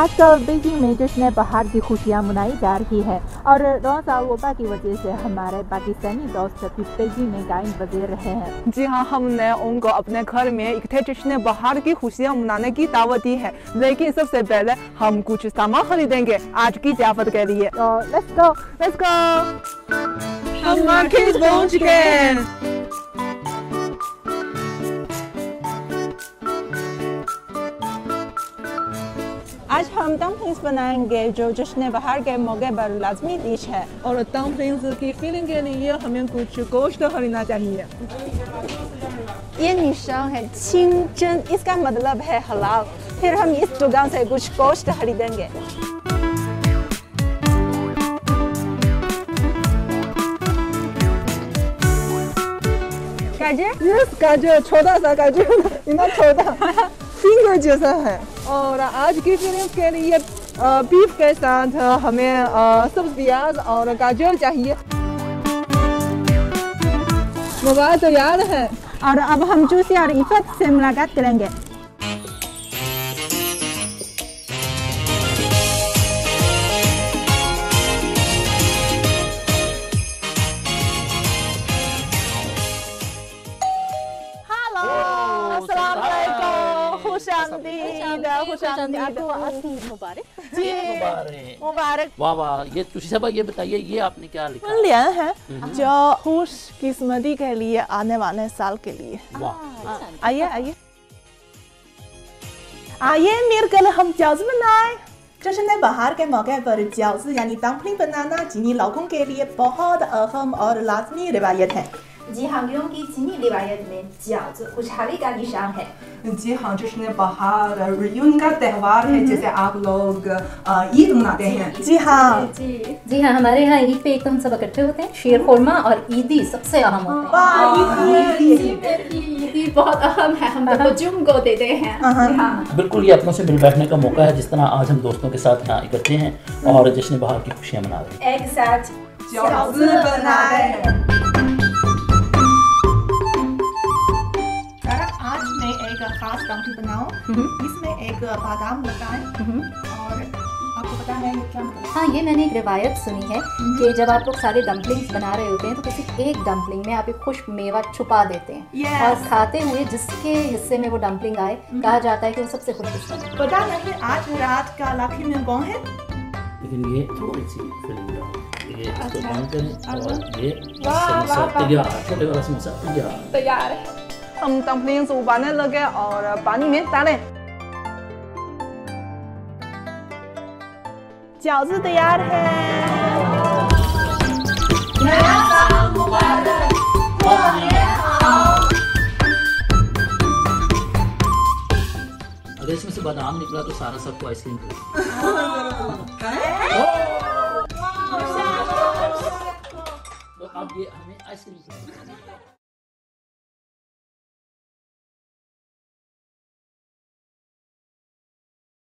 आजकल बीजिंग में जश्न बहार की खुशियाँ मनाई जा रही है और रोज़ा वबा की वजह से हमारे पाकिस्तानी दोस्त भी बीजिंग में गायन बजा रहे हैं। जी हाँ, हमने उनको अपने घर में इकट्ठे जश्न बहार की खुशियाँ मनाने की दावत दी है, लेकिन सबसे पहले हम कुछ सामान खरीदेंगे आज की ज़ियाफत के लिए। तो लेट्स गो। हम मार्केट पहुँच गए। आज हम डम्पलिंग्स बनाएंगे जो जश्न बहार के मौके पर लाजमी डिश है, और डम्पलिंग्स की फीलिंग के लिए हमें कुछ गोश्त खरीदना चाहिए। ये निशान है चिंचन, इसका मतलब है हलाल। फिर हम इस दुकान से कुछ गोश्त खरीदेंगे। गाजर, छोटा सा गाजर, इतना छोटा फिंगर जैसा है। और आज की फिल्म के लिए बीफ के साथ हमें सब्ज प्याज और गाजर चाहिए। मोबाइल तैयार है और अब हम जूसी और इफ़त से मुलाकात करेंगे। मुबारक। वाह वाह, ये तुझे सब ये बताइए, ये आपने क्या लिखा? लिया है जो खुश किस्मती के लिए आने वाले साल के लिए। वाह, आइए मिलकर हम जाओ बनाए। जश्न बहार के मौके पर जाओ यानी डम्पलिंग बनाना चीनी लोगों के लिए बहुत अहम और लाजमी रिवायत है। जी हाँ, क्योंकि चीनी रिवायत में जाओ खुशहाली का निशान है। जी हाँ, जश्न बहार रियूनियन का त्यौहार है, जैसे आप लोग ईद मनाते हैं। जी हाँ जी हाँ, हमारे यहाँ ईद पे एक तो हम सब इकट्ठे होते हैं। शीर खुरमा और ईदी सबसे अहम होते हैं। ईदी बहुत अहम है, हम तो बच्चों को देते हैं। बिल्कुल, ये अपनों से मिल बैठने का मौका है, जिस तरह आज हम दोस्तों के साथ यहाँ इकट्ठे हैं और जश्न बहार की खुशियाँ मना रहे हैं। एक साथ जाओ बना रहे हैं। आज मैं एक खास डम्पलिंग बनाऊं। इसमें एक बादाम लगाएं और आपको पता है ये क्या मतलब? हाँ, ये मैंने एक रिवायत सुनी है कि जब आप लोग सारे डम्पलिंग्स बना रहे होते हैं तो किसी एक डम्पलिंग में आप एक खुश्क मेवा छुपा देते हैं और खाते हुए जिसके हिस्से में वो डम्पलिंग आए, कहा जाता है कि वो सबसे खुशकिस्मत है। पता नहीं आज रात का लकी में कौन है, लेकिन ये थोड़ी सी फिल्म, ये इसको बंद करें और ये समोसा तैयार, छोटे वाला समोसा तैयार है। हम डम्पलिंग्स उबालने लगे और पानी में डालें। जाओ तैयार है। अगर इसमें से बादाम निकला तो सारा सबको आइसक्रीम तो अब ये हमें आइसक्रीम